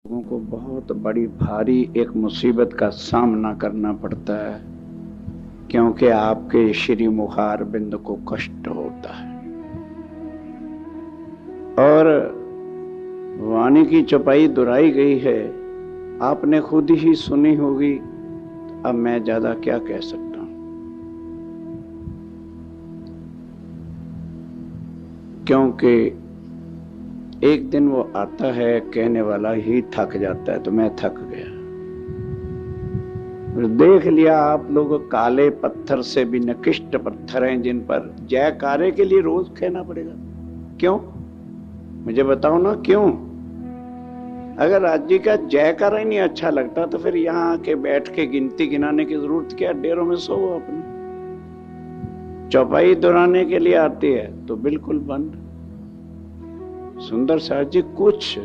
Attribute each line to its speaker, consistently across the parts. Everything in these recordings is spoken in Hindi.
Speaker 1: लोगों को बहुत बड़ी भारी एक मुसीबत का सामना करना पड़ता है, क्योंकि आपके श्री मुखार बिंद को कष्ट होता है। और वाणी की चौपाई दोहराई गई है, आपने खुद ही सुनी होगी। अब मैं ज्यादा क्या कह सकता हूं, क्योंकि एक दिन वो आता है, कहने वाला ही थक जाता है। तो मैं थक गया। देख लिया आप लोग, काले पत्थर से भी निकृष्ट पत्थर हैं जिन पर जयकारे के लिए रोज कहना पड़ेगा। क्यों? मुझे बताओ ना, क्यों? अगर राज्य का जयकारा ही नहीं अच्छा लगता तो फिर यहां आके बैठ के गिनती गिनाने की जरूरत क्या? डेरों में सो अपने। चौपाई दोहराने के लिए आती है तो बिल्कुल बंद। सुंदर साहब जी कुछ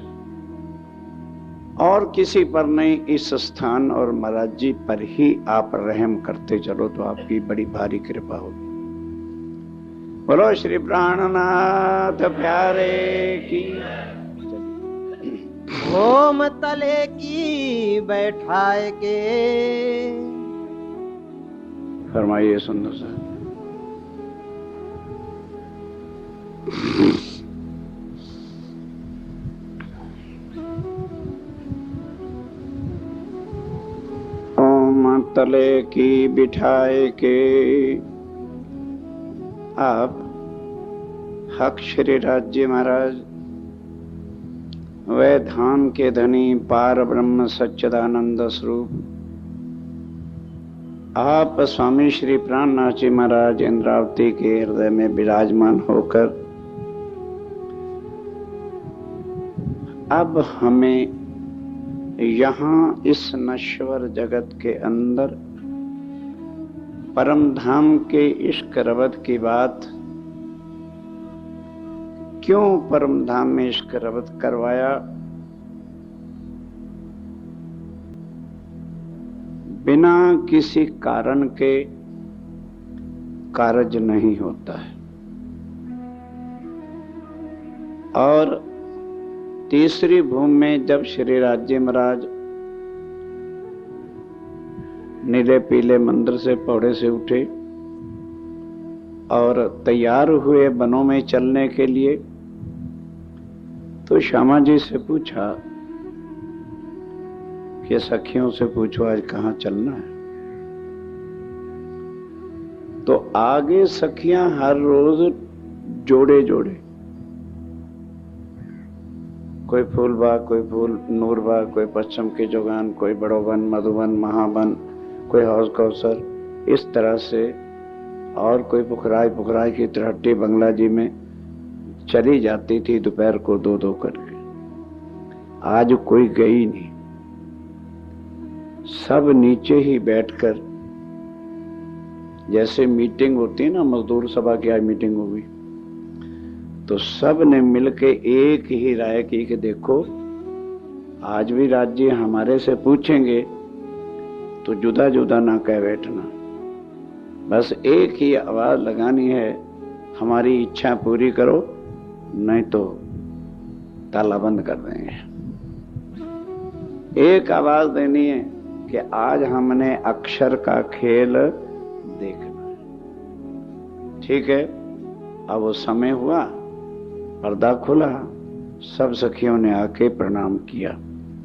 Speaker 1: और किसी पर नहीं, इस स्थान और महाराज जी पर ही आप रहम करते चलो तो आपकी बड़ी भारी कृपा होगी। बोलो श्री प्राणनाथ प्यारे की।
Speaker 2: होम तले की बैठाए के।
Speaker 1: फरमाइए सुंदर साहब। तले की बिठाए के आप हक श्री राज्य महाराज वह धाम के धनी पार ब्रह्म सच्चिदानंद स्वरूप आप स्वामी श्री प्राणनाथ जी महाराज इंद्रावती के हृदय में विराजमान होकर अब हमें यहाँ इस नश्वर जगत के अंदर परम धाम के इश्क रबत की बात, क्यों परम धाम में इश्क रबत करवाया, बिना किसी कारण के कार्य नहीं होता है। और तीसरी भूमि में जब श्री राज्य महाराज नीले पीले मंदिर से पौड़े से उठे और तैयार हुए वनों में चलने के लिए, तो श्यामा जी से पूछा कि सखियों से पूछो आज कहाँ चलना है। तो आगे सखियां हर रोज जोड़े जोड़े, कोई फूलबाग, कोई फूल नूरबाग, कोई पश्चिम की जोगान, कोई बड़ोवन, मधुबन, महाबन, कोई हौज कौसर, इस तरह से, और कोई पुखराई की तिरहट्टी बंगला जी में चली जाती थी दोपहर को दो दो करके। आज कोई गई नहीं, सब नीचे ही बैठकर, जैसे मीटिंग होती है ना मजदूर सभा की, आज मीटिंग होगी तो सब ने मिलके एक ही राय की कि देखो आज भी राज्य हमारे से पूछेंगे तो जुदा जुदा ना कह बैठना, बस एक ही आवाज लगानी है, हमारी इच्छा पूरी करो नहीं तो ताला बंद कर देंगे। एक आवाज देनी है कि आज हमने अक्षर का खेल देखना है। ठीक है, अब वो समय हुआ, पर्दा खुला, सब सखियों ने आके प्रणाम किया।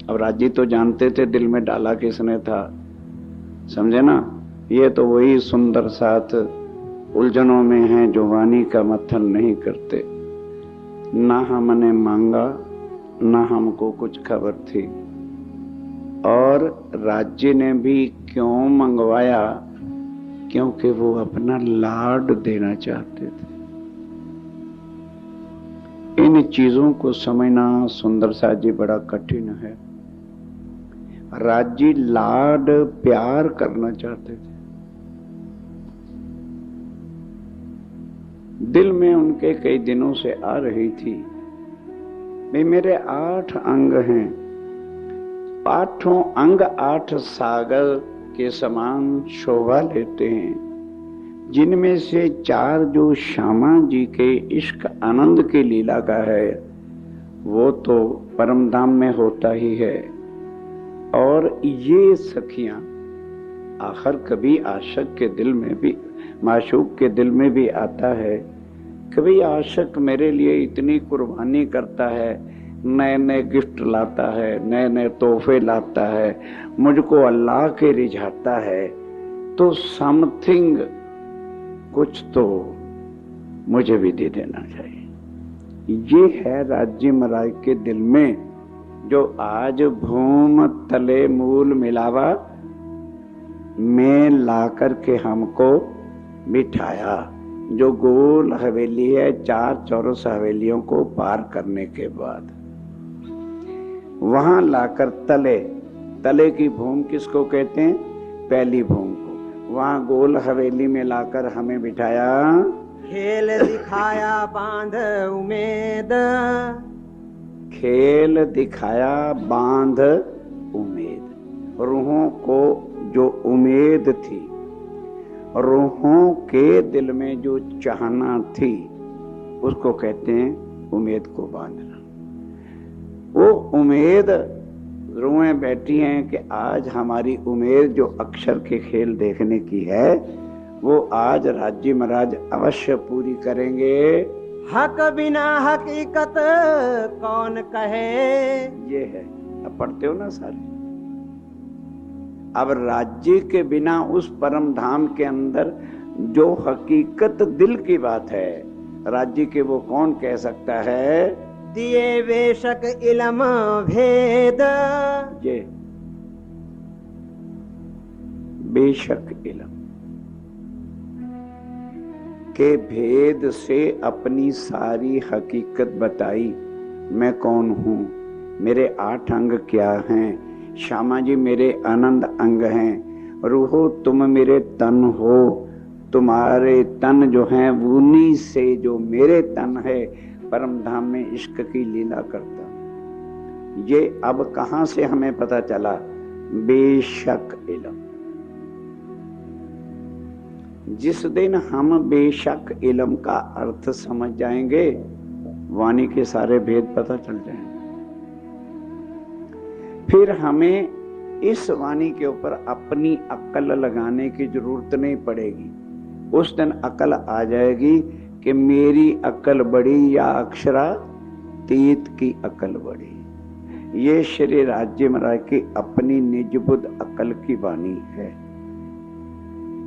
Speaker 1: अब राजी तो जानते थे दिल में डाला किसने था, समझे ना। ये तो वही सुंदर साथ उलझनों में हैं जो वाणी का मथन नहीं करते। ना हमने मांगा, ना हमको कुछ खबर थी, और राज्य ने भी क्यों मंगवाया? क्योंकि वो अपना लाड देना चाहते थे। इन चीजों को समझना सुंदर साथ जी बड़ा कठिन है। राज्य लाड प्यार करना चाहते थे, दिल में उनके कई दिनों से आ रही थी, भाई मेरे 8 अंग हैं, 8 अंग 8 सागर के समान शोभा लेते हैं, जिनमें से 4 जो श्यामा जी के इश्क आनंद की लीला का है, वो तो परम धाम में होता ही है। और ये सखियां आखिर कभी आशिक के दिल में भी, माशूक के दिल में भी आता है, कभी आशिक मेरे लिए इतनी कुर्बानी करता है, नए नए गिफ्ट लाता है, नए नए तोहफे लाता है, मुझको अल्लाह के रिझाता है, तो समथिंग कुछ तो मुझे भी दे देना चाहिए। ये है राज्य महाराज के दिल में, जो आज भूम तले मूल मिलावा में ला करके हमको बिठाया। जो गोल हवेली है, 4 चौरस हवेलियों को पार करने के बाद वहां लाकर तले की भूम किसको कहते हैं? पहली भूम को। वहां गोल हवेली में लाकर हमें बिठाया,
Speaker 2: खेल दिखाया बांध उम्मीद,
Speaker 1: खेल दिखाया बांध उम्मीद। रूहों को जो उम्मीद थी, रूहों के दिल में जो चाहना थी, उसको कहते हैं उम्मीद को बांधना। वो उम्मीद रूहें बैठी हैं कि आज हमारी उम्मीद जो अक्षर के खेल देखने की है, वो आज राज्य महाराज अवश्य पूरी करेंगे।
Speaker 2: हक बिना हकीकत कौन कहे,
Speaker 1: ये है। अब पढ़ते हो ना सारे। अब राज्य के बिना उस परम धाम के अंदर जो हकीकत दिल की बात है, राज्य के वो कौन कह सकता है?
Speaker 2: दिए बेशक इल्म भेद,
Speaker 1: ये बेशक इल्म के भेद से अपनी सारी हकीकत बताई। मैं कौन हूं, मेरे 8 अंग क्या हैं, श्यामा जी मेरे आनंद अंग हैं, रूहो तुम मेरे तन हो, तुम्हारे तन जो हैं उन्हीं से जो मेरे तन है परम धाम में इश्क की लीला करता। ये अब कहां से हमें पता चला? बेशक इल्म। जिस दिन हम बेशक इल्म का अर्थ समझ जाएंगे, वाणी के सारे भेद पता चल जाएंगे। फिर हमें इस वाणी के ऊपर अपनी अक्ल लगाने की जरूरत नहीं पड़ेगी। उस दिन अक्ल आ जाएगी कि मेरी अक्ल बड़ी या अक्षरातीत की अक्ल बड़ी। ये श्री राज्य महाराज की अपनी निजबुद्ध अक्ल की वाणी है।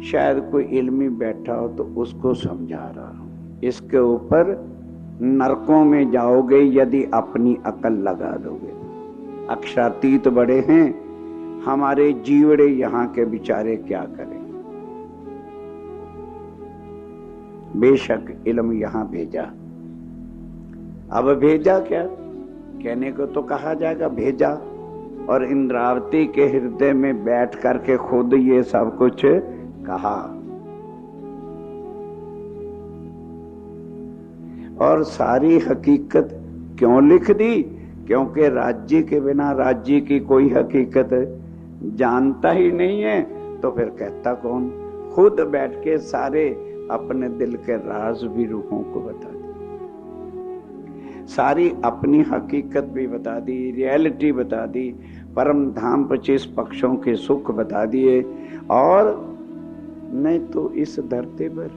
Speaker 1: शायद कोई इल्मी बैठा हो तो उसको समझा रहा हूं। इसके ऊपर नरकों में जाओगे यदि अपनी अक्ल लगा दोगे। अक्षरातीत बड़े हैं, हमारे जीवड़े यहाँ के बेचारे क्या करें। बेशक इल्म यहां भेजा। अब भेजा क्या कहने को तो कहा जाएगा, भेजा। और इंद्रावती के हृदय में बैठ करके खुद ये सब कुछ कहा। और सारी हकीकत क्यों लिख दी? क्योंकि राज्य के बिना राज्य की कोई हकीकत जानता ही नहीं है, तो फिर कहता कौन? खुद बैठ के सारे अपने दिल के राज भी रूहों को बता दी, सारी अपनी हकीकत भी बता दी, रियलिटी बता दी, परम धाम 25 पक्षों के सुख बता दिए। और नहीं तो इस धरती पर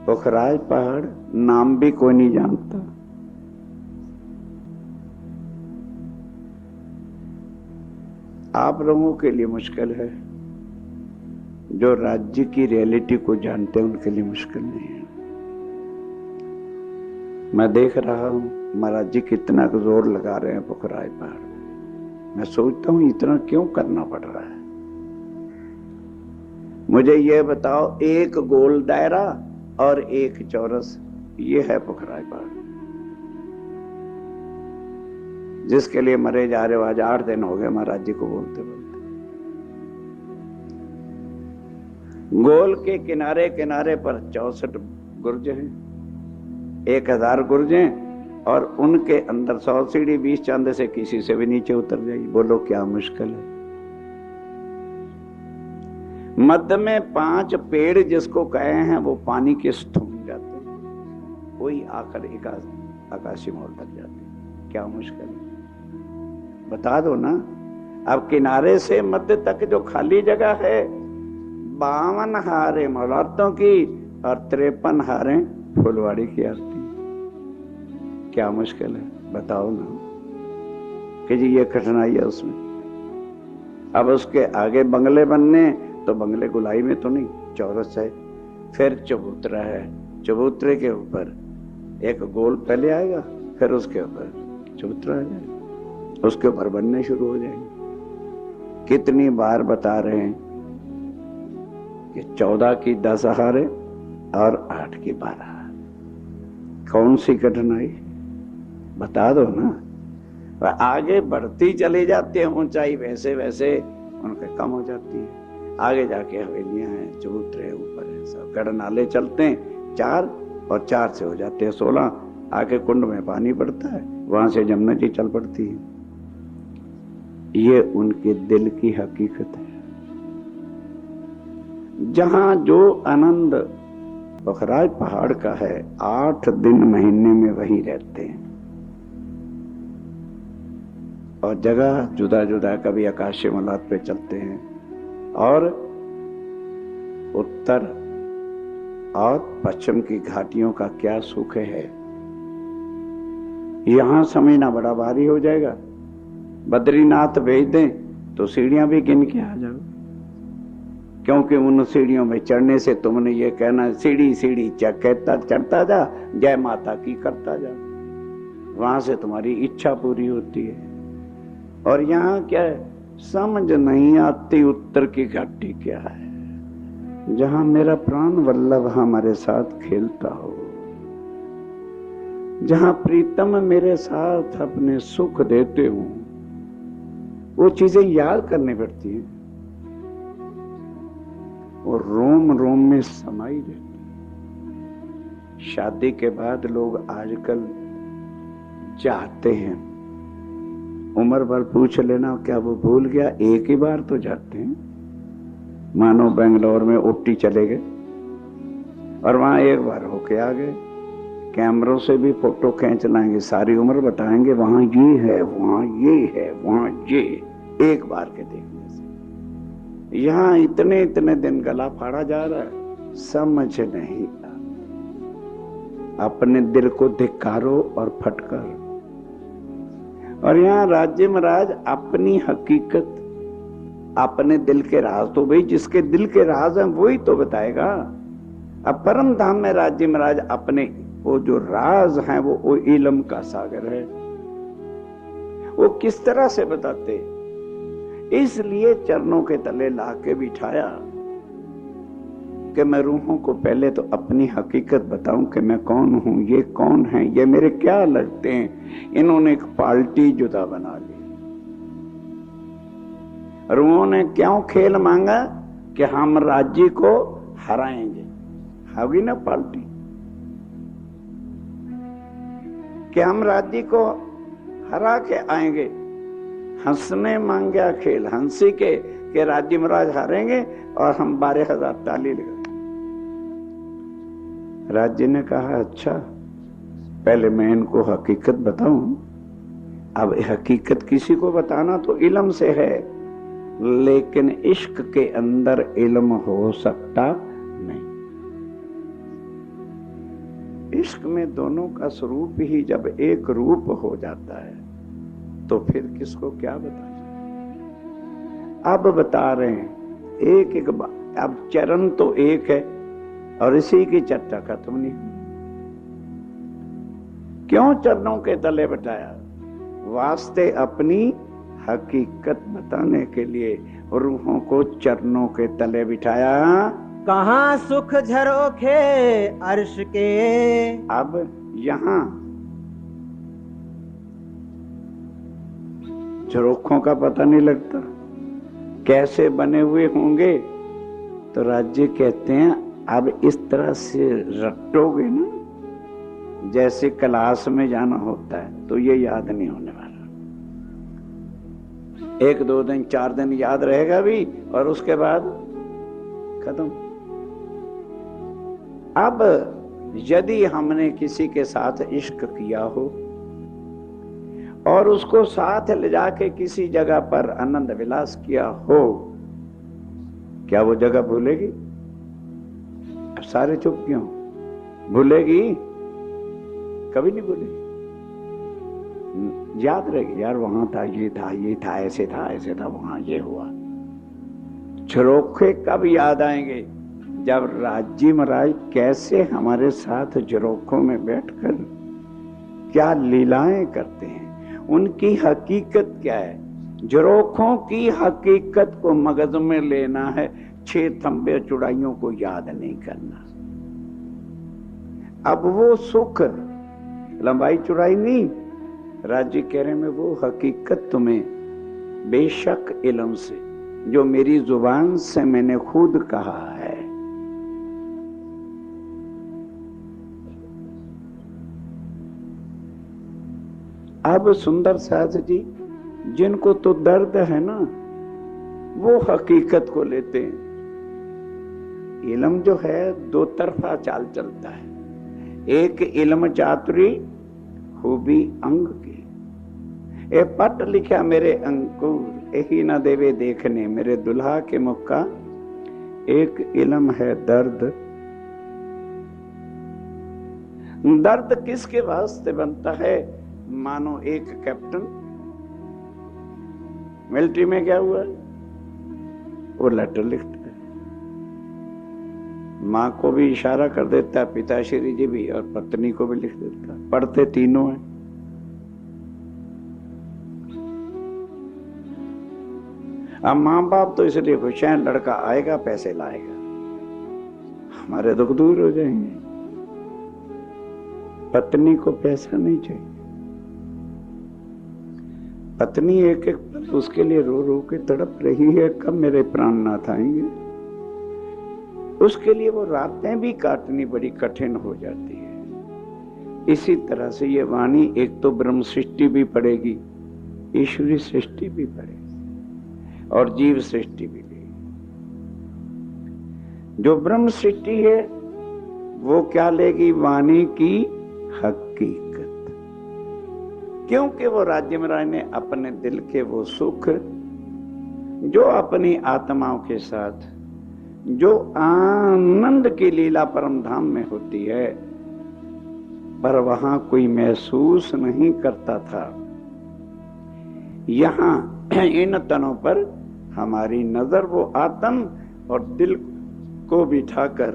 Speaker 1: पोखराज पहाड़ नाम भी कोई नहीं जानता। आप लोगों के लिए मुश्किल है, जो राज्य की रियलिटी को जानते हैं उनके लिए मुश्किल नहीं है। मैं देख रहा हूं महाराज जी कितना जोर लगा रहे हैं पोखराज पहाड़ में। मैं सोचता हूं इतना क्यों करना पड़ रहा है। मुझे ये बताओ, एक गोल दायरा और एक चौरस, ये है पोखराज पहाड़, जिसके लिए मरे जा रहे हो। आज 8 दिन हो गए महाराज जी को बोलते बोलते। गोल के किनारे किनारे पर 64 गुर्ज हैं, 1000 गुर्ज हैं, और उनके अंदर 100 सीढ़ी 20 चांद से किसी से भी नीचे उतर जाएगी। बोलो क्या मुश्किल है। मध्य में 5 पेड़ जिसको कहे हैं वो पानी के स्तूप जाते हैं, वही आकर एक आकाशी मोड़ तक जाते हैं। क्या मुश्किल है, बता दो ना। अब किनारे से मध्य तक जो खाली जगह है, 52 हारें मौलातों की और 53 हारें फुलवाड़ी की आरती। क्या मुश्किल है, बताओ ना कि जी ये कठिनाई है उसमें। अब उसके आगे बंगले बनने, तो बंगले गुलाई में तो नहीं, चौरस है, फिर चबूतरा है, चबूतरे के ऊपर एक गोल पहले आएगा, फिर उसके ऊपर चबूतरा आ जाएगा, उसके ऊपर बनने शुरू हो जाएंगे। कितनी बार बता रहे हैं कि 14 की 10 हारे और 8 की 12 हार। कौन सी कठिनाई, बता दो ना। आगे बढ़ती चली जाती है ऊंचाई, वैसे वैसे उनके कम हो जाती है। आगे जाके हवेलियां हैं, चबूतरे ऊपर है, सब गढ़नाले चलते हैं 4 और 4 से हो जाते हैं 16। आके कुंड में पानी पड़ता है, वहां से जमुना जी चल पड़ती है। ये उनके दिल की हकीकत है। जहां जो आनंद बखराज पहाड़ का है, 8 दिन महीने में वही रहते हैं। और जगह जुदा जुदा, कभी आकाशीय मलात पे चलते हैं, और उत्तर और पश्चिम की घाटियों का क्या सुख है। यहां समझना बड़ा भारी हो जाएगा। बद्रीनाथ भेज दें तो सीढ़ियां भी गिन के आ जाओ, क्योंकि उन सीढ़ियों में चढ़ने से तुमने ये कहना, सीढ़ी सीढ़ी कहता चढ़ता जा, जय माता की करता जा। वहां से तुम्हारी इच्छा पूरी होती है। और यहाँ क्या है, समझ नहीं आती उत्तर की घाटी क्या है, जहां मेरा प्राण वल्लभ हमारे साथ खेलता हो, जहां प्रीतम मेरे साथ अपने सुख देते हो। वो चीजें याद करनी पड़ती हैं, और रोम रोम में समाई रहती। शादी के बाद लोग आजकल जाते हैं, उम्र भर पूछ लेना क्या वो भूल गया, एक ही बार तो जाते हैं। मानो बेंगलोर में उट्टी चले गए और वहां एक बार होके आ गए, कैमरों से भी फोटो खींच लाएंगे, सारी उम्र बताएंगे वहां ये है, वहां ये है, वहां ये, एक बार के देखने से। यहां इतने इतने दिन गला फाड़ा जा रहा है, समझ नहीं आता। अपने दिल को धिक्कारो और फटकारो। और यहाँ राज्य महाराज अपनी हकीकत, अपने दिल के राज, तो भाई जिसके दिल के राज हैं वही तो बताएगा। अब परम धाम में राज्य महाराज अपने वो जो राज हैं, वो इल्म का सागर है, वो किस तरह से बताते। इसलिए चरणों के तले लाके बिठाया कि मैं रूहों को पहले तो अपनी हकीकत बताऊं कि मैं कौन हूं, ये कौन है, ये मेरे क्या लगते हैं। इन्होंने एक पार्टी जुदा बना ली, और उन्होंने क्यों खेल मांगा कि हम राज्य को हराएंगे। होगी ना पार्टी कि हम राज्य को हरा के आएंगे। हंसने मांगा खेल, हंसी के राज्य महाराज हारेंगे और हम 12,000 ताली लगा। राज्य ने कहा अच्छा, पहले मैं इनको हकीकत बताऊं। अब हकीकत किसी को बताना तो इल्म से है, लेकिन इश्क के अंदर इल्म हो सकता नहीं। इश्क में दोनों का स्वरूप ही जब एक रूप हो जाता है, तो फिर किसको क्या बताया। अब बता रहे हैं एक एक बात। अब चरण तो एक है और इसी की चर्चा खत्म नहीं। क्यों चरणों के तले बैठाया? वास्ते अपनी हकीकत बताने के लिए रूहों को चरणों के तले बिठाया।
Speaker 2: कहाँ सुख झरोखे अर्श के।
Speaker 1: अब यहां झरोखों का पता नहीं लगता कैसे बने हुए होंगे, तो राज्य कहते हैं अब इस तरह से रटोगे ना, जैसे क्लास में जाना होता है, तो ये याद नहीं होने वाला। 1 2 दिन 4 दिन याद रहेगा भी, और उसके बाद खत्म। अब यदि हमने किसी के साथ इश्क किया हो और उसको साथ ले जाके किसी जगह पर आनंद विलास किया हो, क्या वो जगह भूलेगी? अब सारे चुप क्यों? भूलेगी? कभी नहीं भूलेगी। याद रहेगी, यार वहां था, ये था, ये था, ऐसे था, ऐसे था, वहां ये हुआ। झरोखे कब याद आएंगे? जब राजी महाराज कैसे हमारे साथ झरोखों में बैठकर क्या लीलाएं करते हैं, उनकी हकीकत क्या है। झरोखों की हकीकत को मगज में लेना है, 6 थंबे चुड़ाइयों को याद नहीं करना। अब वो सुख लंबाई चौड़ाई नहीं, राजी कह रहे में वो हकीकत तुम्हें बेशक इल्म से, जो मेरी जुबान से मैंने खुद कहा है। अब सुंदर सास जी, जिनको तो दर्द है ना, वो हकीकत को लेते हैं। इल्म जो है दो तरफा चाल चलता है। एक इल्म चातुरी खूबी अंग के, ए पट लिखा मेरे अंकुर, यही न देवे देखने मेरे दुल्हा के मुख का। एक इल्म है दर्द। दर्द किसके वास्ते बनता है? मानो एक कैप्टन मिलिट्री में क्या हुआ, वो लेटर लिखता है, मां को भी इशारा कर देता है, पिताश्री जी भी, और पत्नी को भी लिख देता है। पढ़ते तीनों हैं। अब मां बाप तो इसलिए खुश हैं, लड़का आएगा पैसे लाएगा, हमारे दुख दूर हो जाएंगे। पत्नी को पैसा नहीं चाहिए। पत्नी एक एक पल उसके लिए रो रो के तड़प रही है, कब मेरे प्राणनाथ आएंगे। उसके लिए वो रातें भी काटनी बड़ी कठिन हो जाती है। इसी तरह से ये वाणी एक तो ब्रह्म सृष्टि भी पड़ेगी, ईश्वरी सृष्टि भी पड़ेगी, और जीव सृष्टि भी लेगी। जो ब्रह्म सृष्टि है वो क्या लेगी? वाणी की हकीकत। क्योंकि वो राज्य महाराज ने अपने दिल के वो सुख जो अपनी आत्माओं के साथ, जो आनंद की लीला परम धाम में होती है, पर वहां कोई महसूस नहीं करता था। यहां इन तनों पर हमारी नजर वो आत्म और दिल को बिठाकर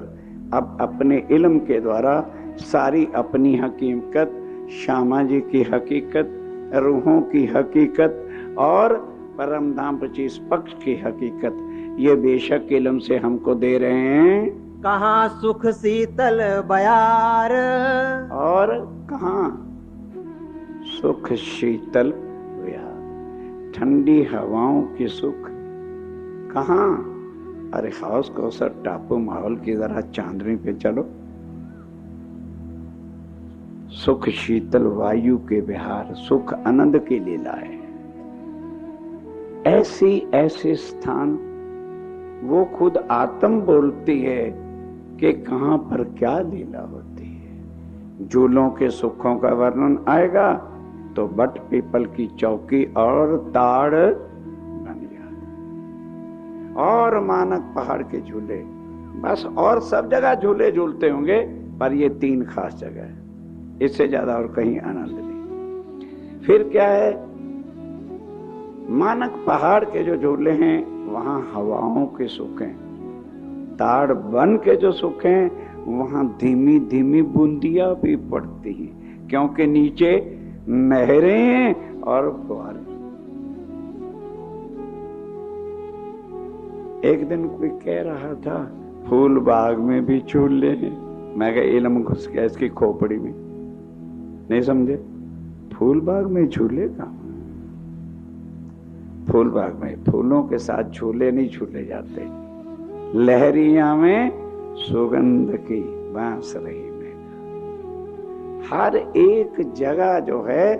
Speaker 1: अब अपने इल्म के द्वारा सारी अपनी हकीकत, श्यामा जी की हकीकत, रूहों की हकीकत और परम धाम 25 पक्ष की हकीकत, ये बेशक इल्म से हमको दे रहे हैं।
Speaker 2: कहाँ सुख शीतल बयार,
Speaker 1: और कहाँ सुख शीतल बयार, ठंडी हवाओं की सुख। कहाँ? अरे हौस कौसर टापू माहौल की जरा चांदनी पे चलो, सुख शीतल वायु के विहार, सुख आनंद की लीला है। ऐसी ऐसे स्थान वो खुद आत्म बोलती है कि कहां पर क्या लीला होती है। झूलों के सुखों का वर्णन आएगा तो बट पीपल की चौकी और ताड़ बन गया, और मानक पहाड़ के झूले, बस। और सब जगह झूले झूलते होंगे, पर ये 3 खास जगह है, इससे ज्यादा और कहीं आनंद नहीं। फिर क्या है? मानक पहाड़ के जो झूले हैं वहां हवाओं के सुख हैं, ताड़ बन के जो सुख हैं वहां धीमी धीमी बूंदियां भी पड़ती हैं, क्योंकि नीचे नहरें हैं और फुहारे। एक दिन कोई कह रहा था फूल बाग में भी झूले हैं। मैं कहा इल्म घुस गया इसकी खोपड़ी में, नहीं समझे। फूल बाग में झूले का, फूल बाग में फूलों के साथ झूले नहीं झूले जाते। लहरिया में सुगंध की बांस रही में, हर एक जगह जो है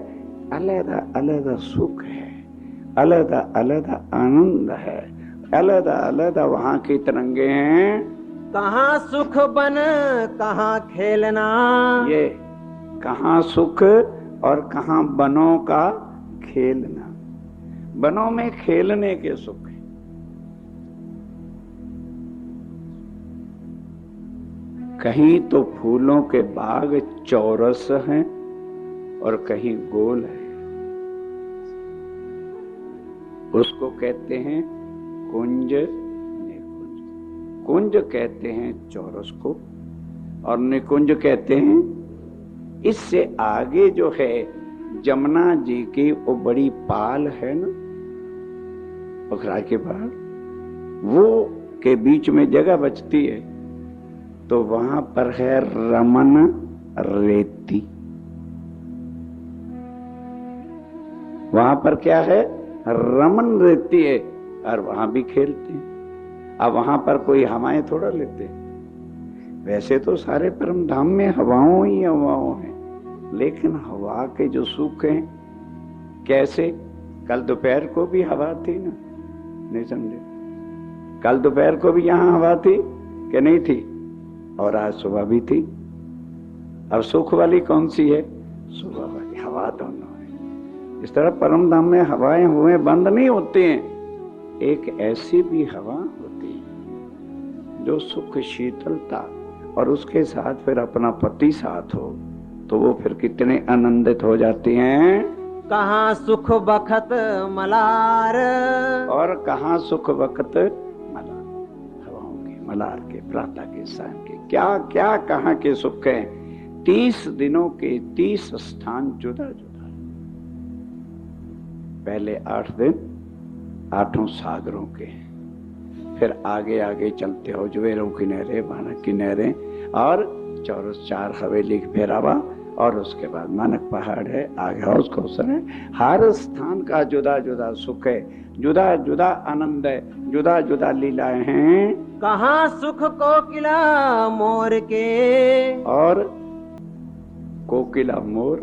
Speaker 1: अलग अलग सुख है, अलग अलग आनंद है, अलग अलग वहां की तिरंगे हैं।
Speaker 2: कहाँ सुख बन कहाँ खेलना,
Speaker 1: ये कहाँ सुख और कहाँ बनों का खेलना, वनों में खेलने के सुख है। कहीं तो फूलों के बाग चौरस हैं और कहीं गोल है, उसको कहते हैं कुंज निकुंज। कुंज कहते हैं चौरस को और निकुंज कहते हैं। इससे आगे जो है जमुना जी की वो बड़ी पाल है ना, पोखरा के बाहर, वो के बीच में जगह बचती है, तो वहां पर है रमन रेती। वहां पर क्या है? रमन रेती है और वहां भी खेलते हैं। अब वहां पर कोई हवाएं थोड़ा लेते हैं। वैसे तो सारे परम धाम में हवाओं ही हवाओं हैं, लेकिन हवा के जो सुख हैं कैसे? कल दोपहर को भी हवा थी ना, नहीं समझे? कल दोपहर को भी यहां हवा थी कि नहीं थी? और आज सुबह भी थी। और सुख वाली कौन सी है? सुबह वाली हवा दोनों है। इस तरह परम धाम में हवाएं हुए बंद नहीं होती हैं। एक ऐसी भी हवा होती है जो सुख शीतलता और उसके साथ फिर अपना पति साथ हो, तो वो फिर कितने आनंदित हो जाती हैं।
Speaker 2: कहाँ सुख बखत मलार,
Speaker 1: और कहाँ सुख वक्त मलार। हवाओं के मलार के, प्रातः के, सायं के, क्या क्या कहाँ के सुख हैं। 30 दिनों के 30 स्थान जुदा जुदा। पहले 8 दिन 8 सागरों के, फिर आगे आगे चलते हो जुवेरों की नहरें, मानक की नहरें और चौरस 4 हवेली के फेरावा, और उसके बाद मानक पहाड़ है, आगे हाउस कौसर है। हर स्थान का जुदा जुदा सुख है, जुदा जुदा आनंद है, जुदा जुदा लीलाएं हैं।
Speaker 2: कहाँ सुख कोकिला मोर के,
Speaker 1: और कोकिला मोर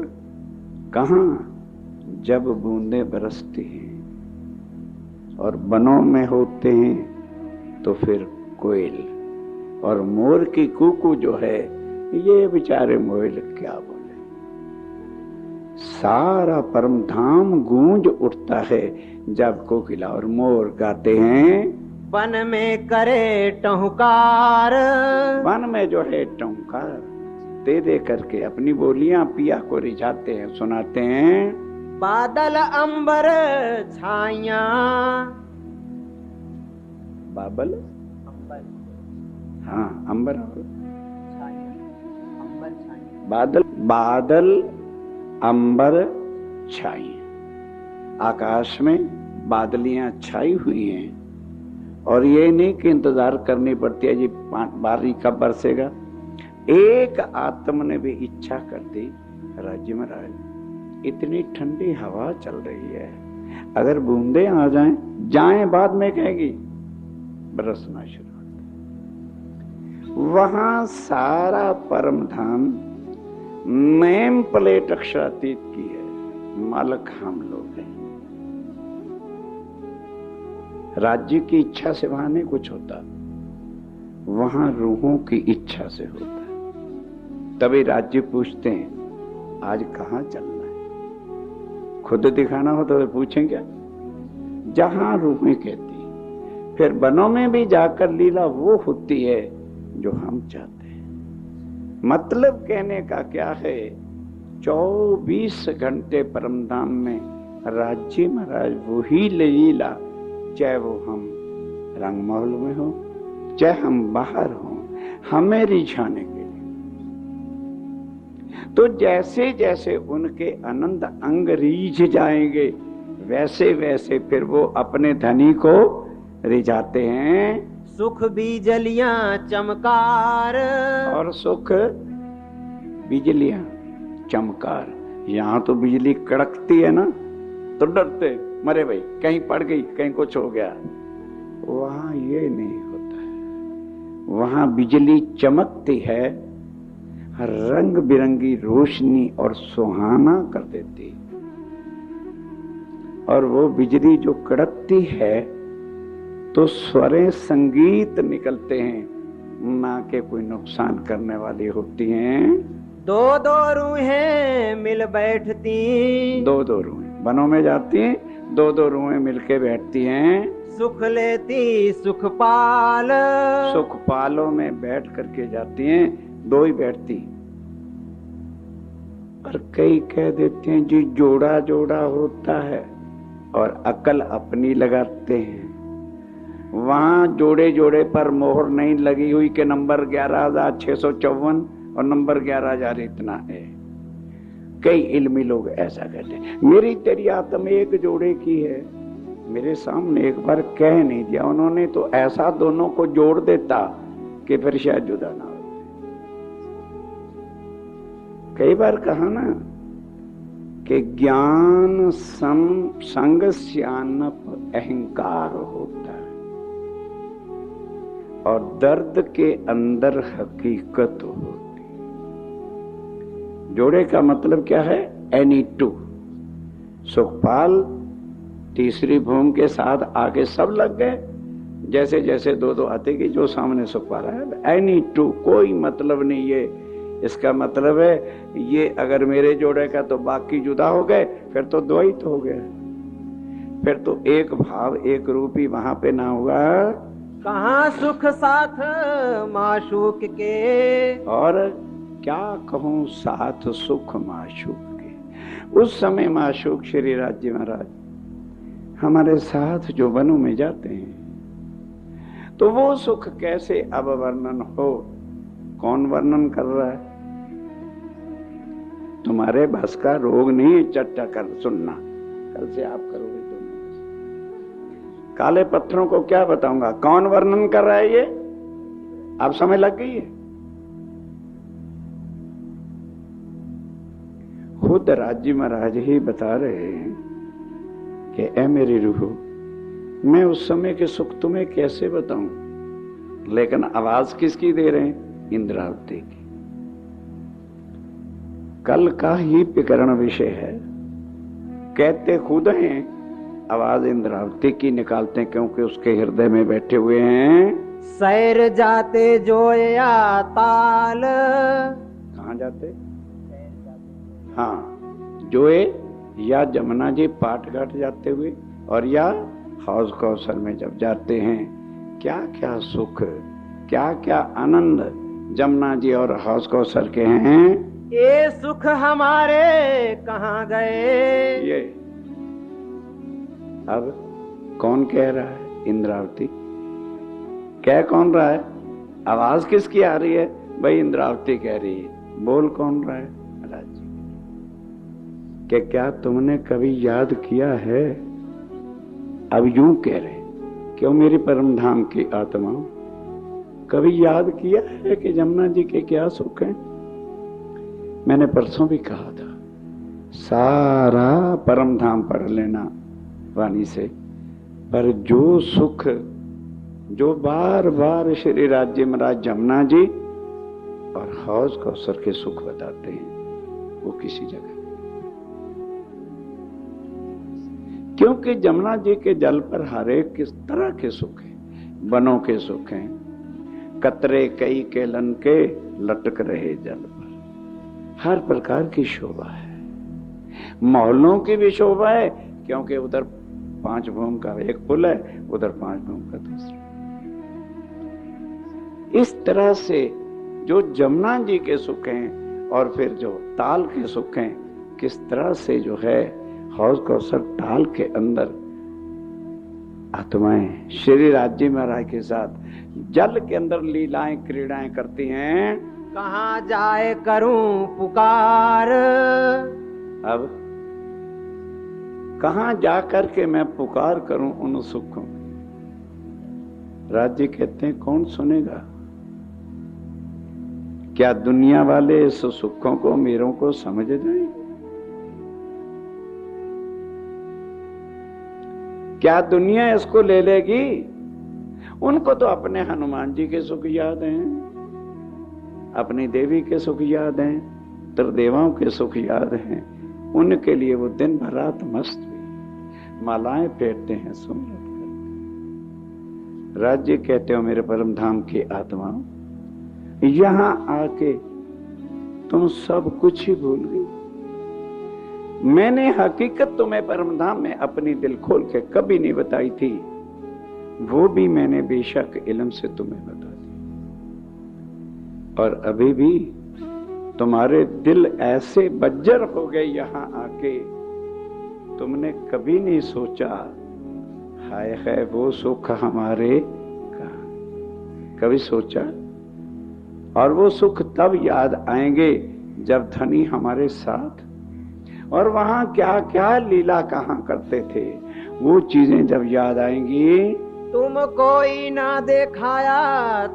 Speaker 1: कहाँ? जब बूंदे बरसती हैं और वनों में होते हैं तो फिर कोयल और मोर की कूकू जो है, ये बेचारे मोयल क्या बोले। सारा परम धाम गूंज उठता है जब कोकिला और मोर गाते हैं।
Speaker 2: वन में करे टहुकार,
Speaker 1: वन में जो है टहुकार दे दे करके अपनी बोलियां पिया को रिझाते हैं, सुनाते हैं।
Speaker 2: बादल अंबर छाइया,
Speaker 1: बाबल
Speaker 2: अंबर,
Speaker 1: हाँ अंबर और
Speaker 2: छाइया, अंबर छाइया।
Speaker 1: बादल, बादल अंबर छाई, आकाश में बादलियां छाई हुई हैं और ये नहीं कि इंतजार करनी पड़ती है जी बारिश कब बरसेगा। एक आत्मा ने भी इच्छा कर दी, राज्य महाराज इतनी ठंडी हवा चल रही है, अगर बूंदे आ जाएं बाद में कहेगी बरसना शुरू होता। वहां सारा परम धाम नेम प्लेट अक्षरातीत की है, मालक हम लोग हैं। राज्य की इच्छा से वहां नहीं कुछ होता, वहां रूहों की इच्छा से होता है। तभी राज्य पूछते हैं आज कहां चलना है। खुद दिखाना हो तो पूछें क्या? जहां रूहें कहती। फिर वनों में भी जाकर लीला वो होती है जो हम चाहते हैं। मतलब कहने का क्या है, 24 घंटे परमधाम में राज्य महाराज वही लीला, चाहे वो हम रंग महल में हो, चाहे हम बाहर हो, हमें रिझाने के लिए। तो जैसे जैसे उनके आनंद अंग रीझ जाएंगे, वैसे वैसे फिर वो अपने धनी को रिझाते हैं।
Speaker 2: सुख बिजलियां चमकार,
Speaker 1: और सुख बिजलियां चमकार। यहां तो बिजली कड़कती है ना, तो डरते मरे भाई कहीं पड़ गई, कहीं कुछ हो गया। वहां ये नहीं होता है, वहां बिजली चमकती है, रंग बिरंगी रोशनी और सुहाना कर देती। और वो बिजली जो कड़कती है तो स्वरें संगीत निकलते हैं, ना के कोई नुकसान करने वाली होती हैं।
Speaker 2: दो दो रूहें मिल बैठती,
Speaker 1: दो दो रूहें, वनों में जाती हैं, दो दो रूहें मिलके बैठती हैं,
Speaker 2: सुख लेती सुखपाल।
Speaker 1: सुखपालों में बैठ करके जाती हैं, दो ही बैठती। और कई कह देते हैं जी जोड़ा जोड़ा होता है और अकल अपनी लगाते हैं। वहां जोड़े जोड़े पर मोहर नहीं लगी हुई कि नंबर 11,654 और नंबर 11,000 इतना है। कई इल्मी लोग ऐसा कहते हैं। मेरी तेरी आत्मा एक जोड़े की है। मेरे सामने एक बार कह नहीं दिया उन्होंने, तो ऐसा दोनों को जोड़ देता कि फिर शायद जुदा ना हो। कई बार कहा ना कि ज्ञान संग स्यानप अहंकार होता है और दर्द के अंदर हकीकत होती। जोड़े का मतलब क्या है? Any two. सुखपाल तीसरी भूमि के साथ आगे सब लग गए, जैसे जैसे दो दो आते कि जो सामने सुखपाल है। एनी टू, कोई मतलब नहीं। ये इसका मतलब है ये अगर मेरे जोड़े का तो बाकी जुदा हो गए, फिर तो द्वैत हो गया, फिर तो एक भाव एक रूप ही वहां पे ना हुआ।
Speaker 2: कहाँ सुख साथ माशूक के।
Speaker 1: और क्या कहूं साथ सुख माशूक के। उस समय माशूक श्री राज्य महाराज हमारे साथ जो वनों में जाते हैं, तो वो सुख कैसे अब वर्णन हो? कौन वर्णन कर रहा है? तुम्हारे बस का रोग नहीं चट्टा कर सुनना, कल से आप करोगे दोनों। काले पत्थरों को क्या बताऊंगा? कौन वर्णन कर रहा है ये? आप समझ लग गई है? खुद राज्य महाराज ही बता रहे हैं कि ऐ मेरी रूह, मैं उस समय के सुख तुम्हें कैसे बताऊं? लेकिन आवाज किसकी दे रहे हैं? इंद्रावती की। कल का ही प्रकरण विषय है। कहते खुद हैं, आवाज इंद्रावती की निकालते हैं, क्योंकि उसके हृदय में बैठे हुए हैं।
Speaker 2: सैर जाते जोया ताल।
Speaker 1: कहां जाते? हाँ, जोए या जमुना जी पाट घाट जाते हुए, और या हौज कौशल में जब जाते हैं, क्या क्या सुख, क्या क्या आनंद जमुना जी और हौज कौशल के हैं।
Speaker 2: ये सुख हमारे कहाँ गए।
Speaker 1: ये अब कौन कह रहा है? इंद्रावती। कह कौन रहा है? आवाज किसकी आ रही है? भाई इंद्रावती कह रही है। बोल कौन रहा है? महाराज जी कि क्या तुमने कभी याद किया है? अब यूं कह रहे, क्यों मेरी परम धाम की आत्मा, कभी याद किया है कि जमुना जी के क्या सुख हैं? मैंने परसों भी कहा था, सारा परम धाम पढ़ लेना वाणी से, पर जो सुख जो बार बार श्री राज्य महाराज जमुना जी और हौज कौसर के सुख बताते हैं, वो किसी जगह। क्योंकि जमुना जी के जल पर हर एक किस तरह के सुख हैं। वनों के सुख हैं, कतरे कई के लन के लटक रहे जल पर, हर प्रकार की शोभा है। मोहल्लों की भी शोभा है, क्योंकि उधर 5 भूम का एक पुल है, उधर 5 भूम का दूसरा। इस तरह से जो जमुना जी के सुख हैं और फिर जो ताल के सुख हैं, किस तरह से जो है हौज कौसर ताल के अंदर आत्माएं श्री राज्य महाराज के साथ जल के अंदर लीलाएं क्रीड़ाएं करती हैं।
Speaker 2: कहाँ जाए करूं पुकार।
Speaker 1: अब कहां जाकर के मैं पुकार करूं उन सुखों? राज्य कहते हैं कौन सुनेगा? क्या दुनिया वाले इस सुखों को मेरों को समझ जाए? क्या दुनिया इसको ले लेगी? उनको तो अपने हनुमान जी के सुख याद हैं, अपनी देवी के सुख याद हैं, त्रिदेवाओं के सुख याद हैं। उनके लिए वो दिन भर रात मस्त हुई, मालाएं फेरते हैं, सुमरन करते। राज्य कहते हो मेरे परम धाम की आत्मा, यहां आके तुम सब कुछ ही भूल गई। मैंने हकीकत तुम्हें परमधाम में अपनी दिल खोल के कभी नहीं बताई थी, वो भी मैंने बेशक इल्म से तुम्हें बता दी। और अभी भी तुम्हारे दिल ऐसे बज्जर हो गए यहां आके, तुमने कभी नहीं सोचा हाय है वो सुख हमारे कहां, कभी सोचा? और वो सुख तब याद आएंगे जब धनी हमारे साथ, और वहां क्या क्या लीला कहां करते थे, वो चीजें जब याद आएंगी।
Speaker 2: तुम कोई ना देखाया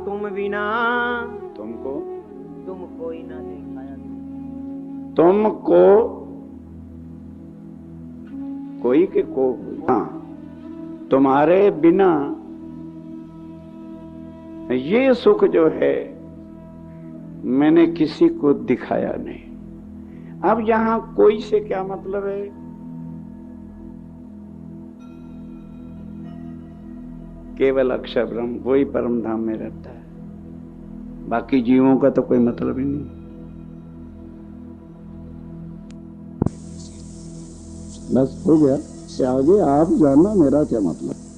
Speaker 2: तुम बिना,
Speaker 1: तुमको
Speaker 2: तुम कोई ना देखाया
Speaker 1: तुमको कोई के को, हाँ, तुम्हारे बिना ये सुख जो है मैंने किसी को दिखाया नहीं। अब यहां कोई से क्या मतलब है? केवल अक्षर ब्रह्म वही परम धाम में रहता है, बाकी जीवों का तो कोई मतलब ही नहीं। बस हो गया कि आगे आप जानना मेरा क्या मतलब।